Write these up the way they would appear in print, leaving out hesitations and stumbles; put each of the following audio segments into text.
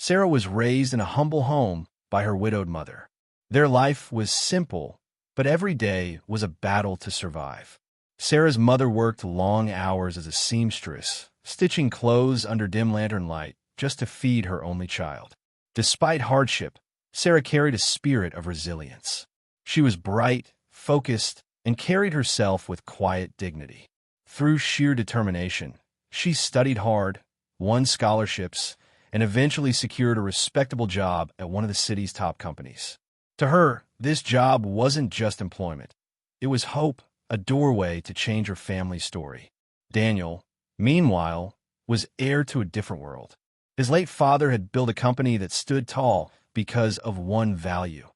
Sarah was raised in a humble home by her widowed mother. Their life was simple, but every day was a battle to survive. Sarah's mother worked long hours as a seamstress, stitching clothes under dim lantern light just to feed her only child. Despite hardship, Sarah carried a spirit of resilience. She was bright, focused, and carried herself with quiet dignity. Through sheer determination, she studied hard, won scholarships, and eventually secured a respectable job at one of the city's top companies. To her, this job wasn't just employment. It was hope, a doorway to change her family's story. Daniel, meanwhile, was heir to a different world. His late father had built a company that stood tall because of one value: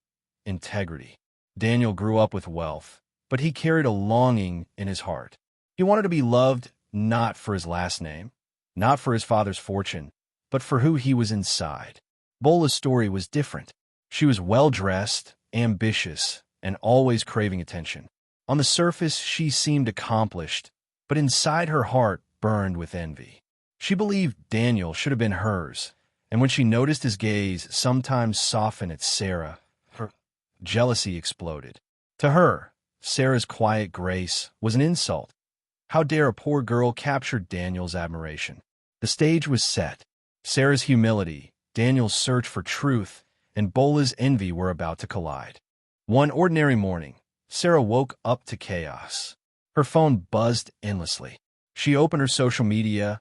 integrity. Daniel grew up with wealth, but he carried a longing in his heart. He wanted to be loved not for his last name, not for his father's fortune, but for who he was inside. Bola's story was different. She was well-dressed, ambitious, and always craving attention. On the surface, she seemed accomplished, but inside her heart burned with envy. She believed Daniel should have been hers, and when she noticed his gaze sometimes soften at Sarah, her jealousy exploded. To her, Sarah's quiet grace was an insult. How dare a poor girl capture Daniel's admiration? The stage was set. Sarah's humility, Daniel's search for truth, and Bola's envy were about to collide. One ordinary morning, Sarah woke up to chaos. Her phone buzzed endlessly. She opened her social media,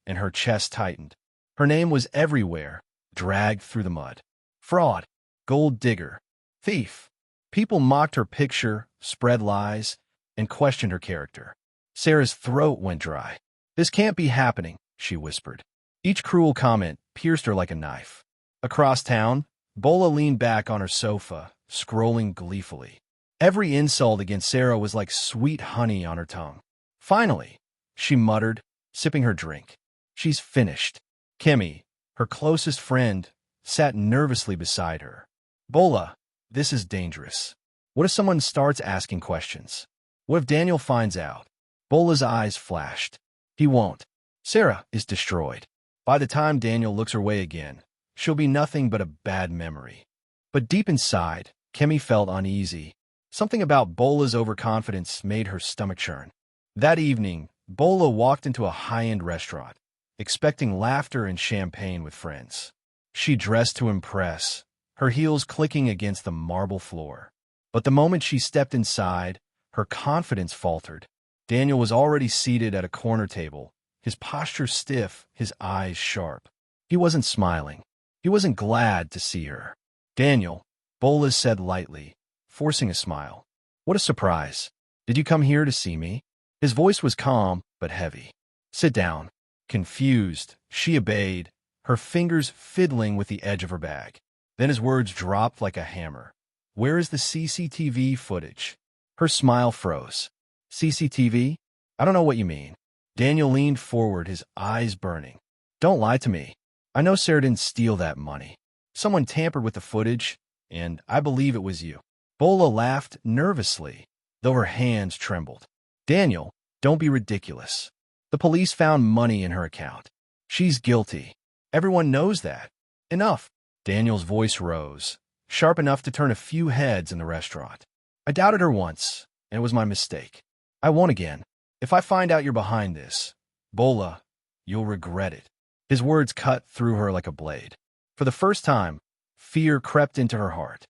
and her chest tightened. Her name was everywhere, dragged through the mud. Fraud, gold digger, thief. People mocked her picture, spread lies, and questioned her character. Sarah's throat went dry. "This can't be happening," she whispered. Each cruel comment pierced her like a knife. Across town, Bola leaned back on her sofa, scrolling gleefully. Every insult against Sarah was like sweet honey on her tongue. Finally, she muttered, sipping her drink, "She's finished." Kimmy, her closest friend, sat nervously beside her. "Bola, this is dangerous. What if someone starts asking questions? What if Daniel finds out?" Bola's eyes flashed. "He won't. Sarah is destroyed. By the time Daniel looks her way again, she'll be nothing but a bad memory." But deep inside, Kimmy felt uneasy. Something about Bola's overconfidence made her stomach churn. That evening, Bola walked into a high-end restaurant, expecting laughter and champagne with friends. She dressed to impress, her heels clicking against the marble floor. But the moment she stepped inside, her confidence faltered. Daniel was already seated at a corner table, his posture stiff, his eyes sharp. He wasn't smiling. He wasn't glad to see her. "Daniel," Bola said lightly, forcing a smile. "What a surprise. Did you come here to see me?" His voice was calm but heavy. "Sit down." Confused, she obeyed, her fingers fiddling with the edge of her bag. Then his words dropped like a hammer. "Where is the CCTV footage?" Her smile froze. "CCTV? I don't know what you mean." Daniel leaned forward, his eyes burning. "Don't lie to me. I know Sarah didn't steal that money. Someone tampered with the footage, and I believe it was you." Bola laughed nervously, though her hands trembled. "Daniel, don't be ridiculous. The police found money in her account. She's guilty. Everyone knows that. Enough." Daniel's voice rose, sharp enough to turn a few heads in the restaurant. "I doubted her once, and it was my mistake. I won't again. If I find out you're behind this, Bola, you'll regret it." His words cut through her like a blade. For the first time, fear crept into her heart.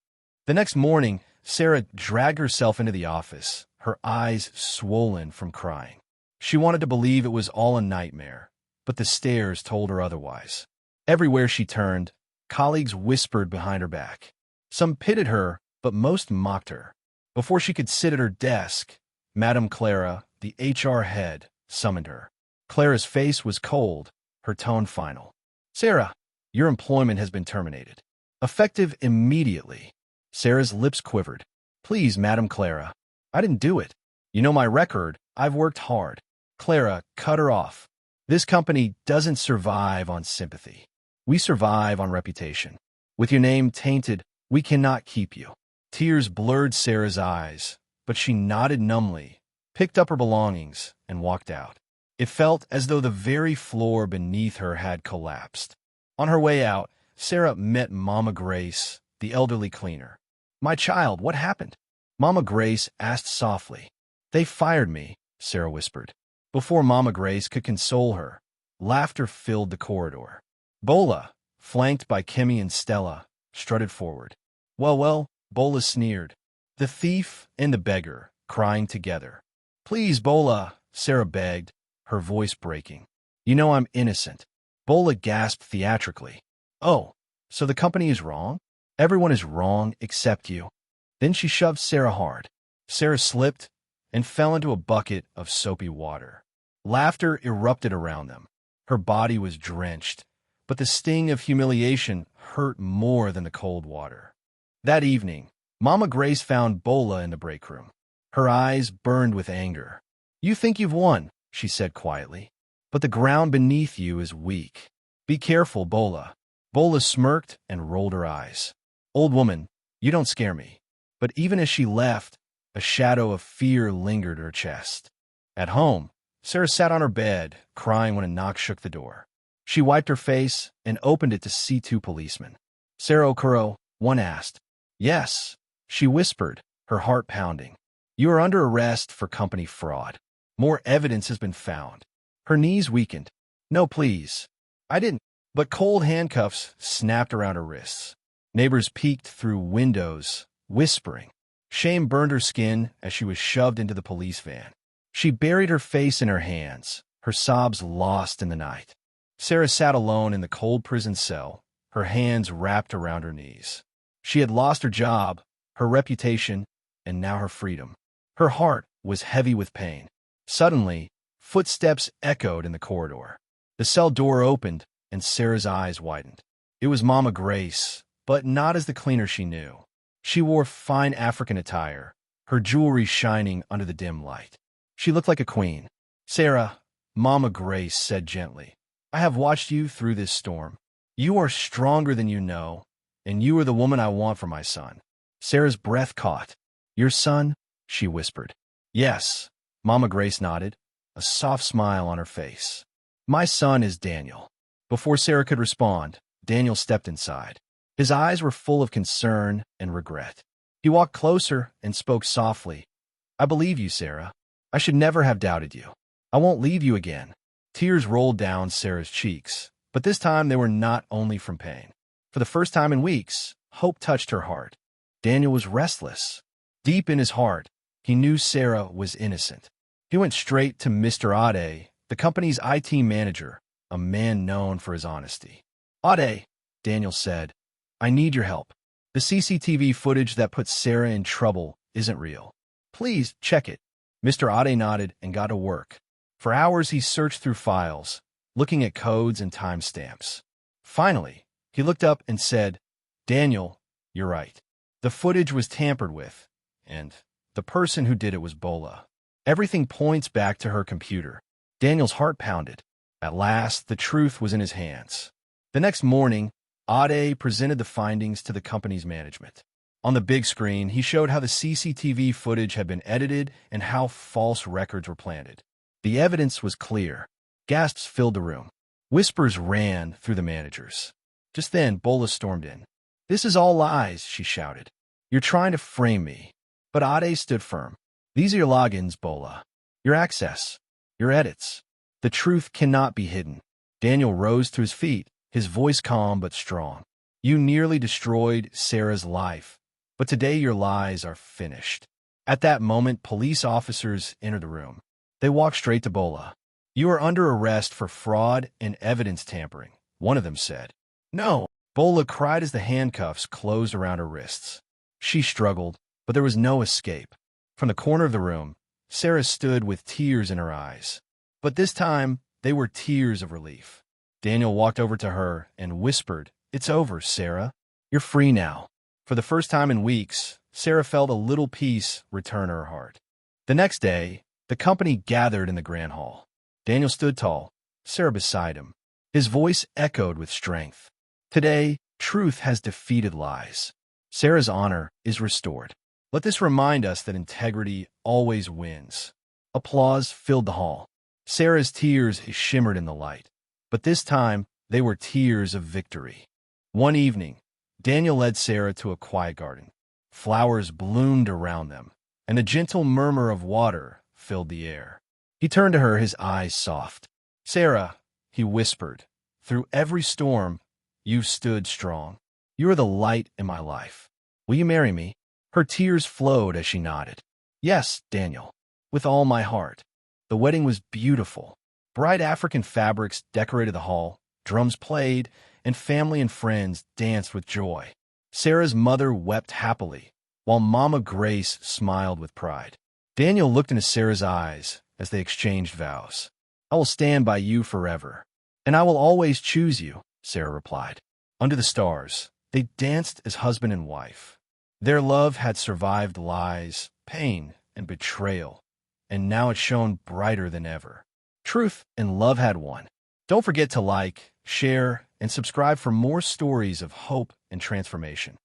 The next morning, Sarah dragged herself into the office, her eyes swollen from crying. She wanted to believe it was all a nightmare, but the stares told her otherwise. Everywhere she turned, colleagues whispered behind her back. Some pitied her, but most mocked her. Before she could sit at her desk, Madame Clara, the HR head, summoned her. Clara's face was cold, her tone final. "Sarah, your employment has been terminated. Effective immediately." Sarah's lips quivered. "Please, Madame Clara, I didn't do it. You know my record. I've worked hard." Clara cut her off. "This company doesn't survive on sympathy. We survive on reputation. With your name tainted, we cannot keep you." Tears blurred Sarah's eyes, but she nodded numbly, picked up her belongings, and walked out. It felt as though the very floor beneath her had collapsed. On her way out, Sarah met Mama Grace, the elderly cleaner. "My child, what happened?" Mama Grace asked softly. "They fired me," Sarah whispered. Before Mama Grace could console her, laughter filled the corridor. Bola, flanked by Kimmy and Stella, strutted forward. Well, Bola sneered. The thief and the beggar, crying together. "Please, Bola," Sarah begged, her voice breaking. "You know I'm innocent." Bola gasped theatrically. "Oh, so the company is wrong? Everyone is wrong except you." Then she shoved Sarah hard. Sarah slipped and fell into a bucket of soapy water. Laughter erupted around them. Her body was drenched, but the sting of humiliation hurt more than the cold water. That evening, Mama Grace found Bola in the break room. Her eyes burned with anger. "You think you've won," she said quietly, "but the ground beneath you is weak. Be careful, Bola." Bola smirked and rolled her eyes. "Old woman, you don't scare me." But even as she left, a shadow of fear lingered her chest. At home, Sarah sat on her bed, crying when a knock shook the door. She wiped her face and opened it to see two policemen. "Sarah Okoro," one asked. "Yes," she whispered, her heart pounding. "You are under arrest for company fraud. More evidence has been found." Her knees weakened. "No, please. I didn't." But cold handcuffs snapped around her wrists. Neighbors peeked through windows, whispering. Shame burned her skin as she was shoved into the police van. She buried her face in her hands, her sobs lost in the night. Sarah sat alone in the cold prison cell, her hands wrapped around her knees. She had lost her job, her reputation, and now her freedom. Her heart was heavy with pain. Suddenly, footsteps echoed in the corridor. The cell door opened, and Sarah's eyes widened. It was Mama Grace, but not as the cleaner she knew. She wore fine African attire, her jewelry shining under the dim light. She looked like a queen. "Sarah," Mama Grace said gently, "I have watched you through this storm. You are stronger than you know, and you are the woman I want for my son." Sarah's breath caught. "Your son?" she whispered. "Yes," Mama Grace nodded, a soft smile on her face. "My son is Daniel." Before Sarah could respond, Daniel stepped inside. His eyes were full of concern and regret. He walked closer and spoke softly. "I believe you, Sarah. I should never have doubted you. I won't leave you again." Tears rolled down Sarah's cheeks, but this time they were not only from pain. For the first time in weeks, hope touched her heart. Daniel was restless. Deep in his heart, he knew Sarah was innocent. He went straight to Mr. Ade, the company's IT manager, a man known for his honesty. "Ade," Daniel said, "I need your help. The CCTV footage that puts Sarah in trouble isn't real. Please check it." Mr. Ade nodded and got to work. For hours he searched through files, looking at codes and timestamps. Finally, he looked up and said, "Daniel, you're right. The footage was tampered with, and the person who did it was Bola. Everything points back to her computer." Daniel's heart pounded. At last, the truth was in his hands. The next morning, Ade presented the findings to the company's management. On the big screen, he showed how the CCTV footage had been edited and how false records were planted. The evidence was clear. Gasps filled the room. Whispers ran through the managers. Just then, Bola stormed in. "This is all lies," she shouted. "You're trying to frame me." But Ade stood firm. "These are your logins, Bola. Your access. Your edits. The truth cannot be hidden." Daniel rose to his feet, his voice calm but strong. "You nearly destroyed Sarah's life, but today your lies are finished." At that moment, police officers entered the room. They walked straight to Bola. "You are under arrest for fraud and evidence tampering," one of them said. "No," Bola cried as the handcuffs closed around her wrists. She struggled, but there was no escape. From the corner of the room, Sarah stood with tears in her eyes. But this time, they were tears of relief. Daniel walked over to her and whispered, "It's over, Sarah. You're free now." For the first time in weeks, Sarah felt a little peace return to her heart. The next day, the company gathered in the grand hall. Daniel stood tall, Sarah beside him. His voice echoed with strength. "Today, truth has defeated lies. Sarah's honor is restored. Let this remind us that integrity always wins." Applause filled the hall. Sarah's tears shimmered in the light, but this time they were tears of victory. One evening, Daniel led Sarah to a quiet garden. Flowers bloomed around them, and a gentle murmur of water filled the air. He turned to her, his eyes soft. "Sarah," he whispered, "through every storm, you've stood strong. You are the light in my life. Will you marry me?" Her tears flowed as she nodded. "Yes, Daniel, with all my heart." The wedding was beautiful. Bright African fabrics decorated the hall, drums played, and family and friends danced with joy. Sarah's mother wept happily, while Mama Grace smiled with pride. Daniel looked into Sarah's eyes as they exchanged vows. "I will stand by you forever, and I will always choose you," Sarah replied. Under the stars, they danced as husband and wife. Their love had survived lies, pain, and betrayal, and now it shone brighter than ever. Truth and love had won. Don't forget to like, share, and subscribe for more stories of hope and transformation.